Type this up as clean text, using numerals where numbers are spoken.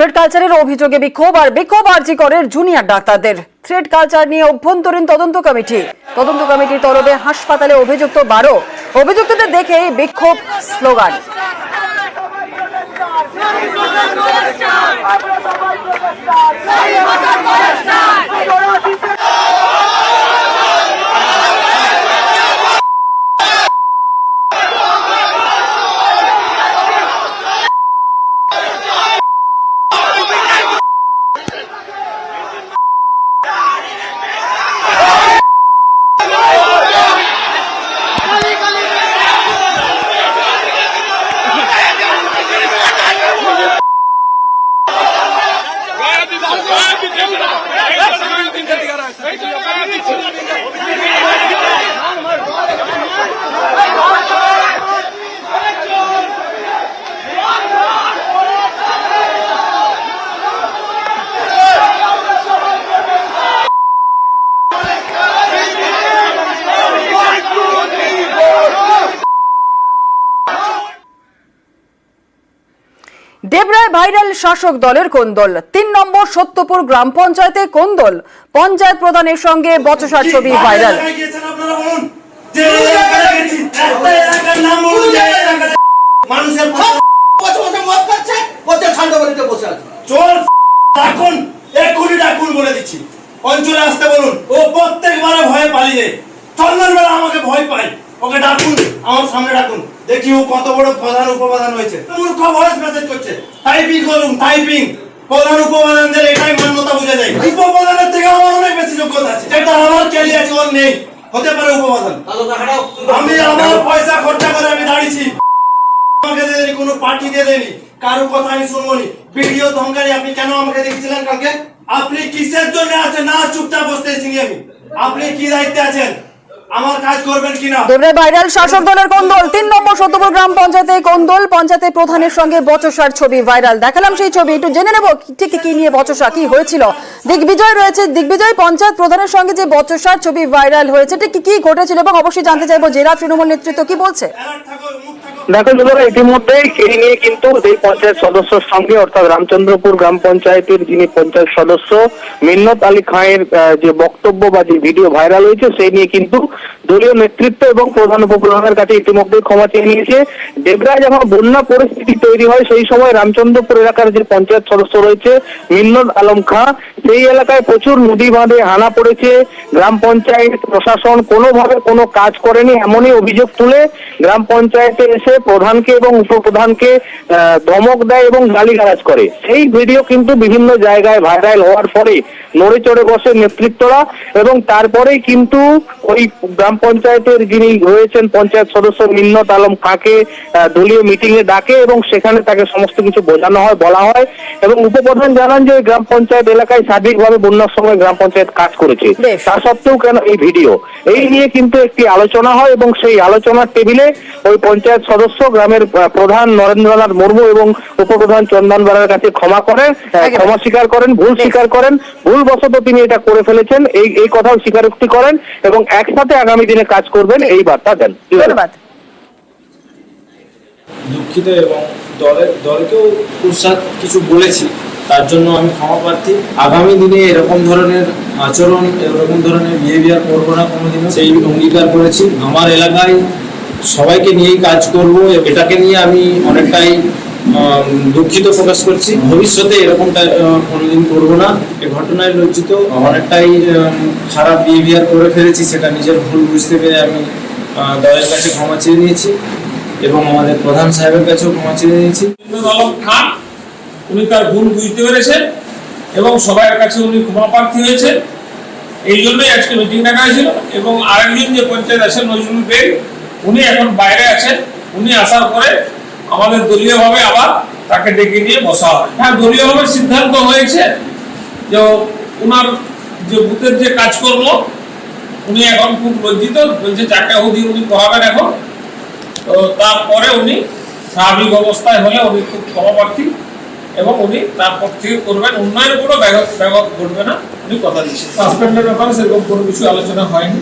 Thread কালচারের অভিযোগে বিক্ষোভ আরজি করের জুনিয়র ডাক্তারদের। থ্রেড কালচার নিয়ে অভ্যন্তরীণ তদন্ত কমিটির তরফে হাসপাতালে অভিযুক্ত 12 অভিযুক্তদের দেখে বিক্ষোভ স্লোগান। দেবরায় ভাইরাল শাসক দলের কোন্দল। 3 নম্বর সত্যপুর গ্রাম পঞ্চায়েতে কোন্দল, পঞ্চায়েত প্রধানের সঙ্গে বচসার ছবি ভাইরাল। অঞ্চলে আসতে বলুন, ও প্রত্যেকবারে ভয়ে পালিয়ে চন্দন বেলা আমাকে ভয় পায়। ওকে ডাকুন, আমার সামনে ডাকুন, দেখি ও কত বড় প্রধান উপপ্রধান হয়েছে। মূর্খ ভয়েস মেসেজ করছে, টাইপিং করুন, টাইপিং। প্রধান উপপ্রধানদের এটাই মান্যতা বুঝে যায়। উপপ্রধানের থেকে আমার অনেক বেশি যোগ্যতা আছে, যেটা আমার ক্যালি আছে ওর নেই। হতে পারে উপপ্রধান, আমি আমার পয়সা খরচা করে আমি দাঁড়িয়েছি। আমাকে দেয়নি, কোনো পার্টি দিয়ে দেয়নি, কারো কথা আমি শুনবনি। ভিডিও ধমকানি আপনি কেন আমাকে দেখেছিলেন কালকে? আপনি কিসের জন্য আছেন? না চুপচাপ বসতে এসেছি আমি। আপনি কি দায়িত্বে আছেন? আমার কাজ করবেন কিনা? দেবরায় ভাইরাল শাসক দলের কোন্দল। 3 নম্বর সত্যপুর গ্রাম পঞ্চায়েতে কোন্দল, পঞ্চায়েতের প্রধানের সঙ্গে বচসার ছবি ভাইরাল। দেখালাম সেই ছবি, একটু জেনে নেব ঠিক কি নিয়ে বচসা, কি হয়েছিল। দিগ্বিজয় রয়েছে। দিগ্বিজয়, পঞ্চায়েত প্রধানের সঙ্গে যে বচসার ছবি ভাইরাল হয়েছে, ঠিক কি ঘটেছিল এবং অবশ্যই জানতে চাইবো জেলা তৃণমূল নেতৃত্ব কি বলছে। দেখো বন্ধুরা, ইতিমধ্যেই এই নিয়ে কিন্তু এই পঞ্চায়েত সদস্যের সঙ্গে অর্থাৎ রামচন্দ্রপুর গ্রাম পঞ্চায়েতের যিনি পঞ্চায়েত সদস্য মিন্নত আলী খাঁয়ের যে বক্তব্য বা যে ভিডিও ভাইরাল হয়েছে সেই নিয়ে কিন্তু দলীয় নেতৃত্ব এবং প্রধান উপপ্রধানের কাছে ইতিমধ্যেই ক্ষমা চেয়ে নিয়েছে। দেবরায় যখন বন্যা পরিস্থিতি তৈরি হয় সেই সময় রামচন্দ্রপুর এলাকার যে পঞ্চায়েত সদস্য রয়েছে মিন্নত আলম খাঁ, সেই এলাকায় প্রচুর নদী বাঁধে হানা পড়েছে। গ্রাম পঞ্চায়েত প্রশাসন কোনোভাবে কোনো কাজ করেনি, এমনই অভিযোগ তুলে গ্রাম পঞ্চায়েতে এসে প্রধানকে এবং উপপ্রধানকে ধমক দেয় এবং গালিগালাজ করে। সেই ভিডিও কিন্তু বিভিন্ন জায়গায় ভাইরাল হওয়ার পরে নড়ে চড়ে বসে নেতৃত্বরা এবং তারপরেই কিন্তু ওই গ্রাম পঞ্চায়েতের যিনি রয়েছেন পঞ্চায়েত সদস্য মিন্নত আলম খাঁকে দলীয় মিটিং এ ডাকে এবং সেখানে তাকে সমস্ত কিছু বোঝানো হয়, বলা হয় এবং উপপ্রধান জানান যে গ্রাম পঞ্চায়েত এলাকায় সার্বিকভাবে বন্যার সময় গ্রাম পঞ্চায়েত কাজ করেছে, তা সত্ত্বেও কেন এই ভিডিও, এই নিয়ে কিন্তু একটি আলোচনা হয় এবং সেই আলোচনার টেবিলে ওই পঞ্চায়েত সদস্য গ্রামের প্রধান নরেন্দ্রনাথ মুর্মু এবং উপপ্রধান চন্দন বেলার কাছে ক্ষমা স্বীকার করেন, ভুল স্বীকার করেন, ভুলবশত তিনি এটা করে ফেলেছেন এই কথাও স্বীকারোক্তি করেন এবং একসাথে আগামী দিনে কাজ করবেন এই বার্তা দেন। ধন্যবাদ। দুঃখিত এবং দলকেও উৎসাহ কিছু বলেছি, তার জন্য আমি ক্ষমা প্রার্থী। আগামী দিনে এরকম ধরনের আচরণ, এরকম ধরনের বিহেভিয়ার করবো না কোনোদিনও, সেই অঙ্গীকার করেছি। আমার এলাকায় সবাইকে নিয়েই কাজ করব, এটাকে নিয়ে আমি অনেকটাই দুঃখিত প্রকাশ করছি। ভবিষ্যতে এরকমটা কোনোদিন করবো না। এই ঘটনায় লজ্জিত, অনেকটাই খারাপ বিহেভিয়ার করে ফেলেছি, সেটা নিজের ভুল বুঝতে পেরে আমি দলের কাছে ক্ষমা চেয়ে নিয়েছি এবং আমাদের প্রধান সাহেবের কাছেও ক্ষমা চেয়ে নিয়েছি। উনি তার ভুল বুঝতে পেরেছেন এবং সবার কাছে উনি ক্ষমা প্রার্থী হয়েছেন। এই জন্যই আজকে মিটিং ডাকা হয়েছিল এবং আরেকজন যে পঞ্চায়েত আছেন নজরুল বেগ, উনি এখন বাইরে আছেন। উনি আসার পরে আমাদের দলীয়ভাবে আবার তাকে ডেকে নিয়ে বসা হয়। হ্যাঁ, দলীয়ভাবে সিদ্ধান্ত হয়েছে যে ওনার যে বুথের যে কাজকর্ম, উনি এখন খুব লজ্জিত, বলছে যাকে উনি করাবেন এখন। তো তারপরে উনি স্বাভাবিক অবস্থায় হলে উনি খুব ক্ষমা প্রার্থী এবং উনি তারপর থেকে করবেন, উন্নয়নের কোনো ব্যাঘাত ঘটবে না, উনি কথা দিচ্ছেন। সাসপেন্ডের ব্যাপারে সেরকম কোনো কিছু আলোচনা হয়নি।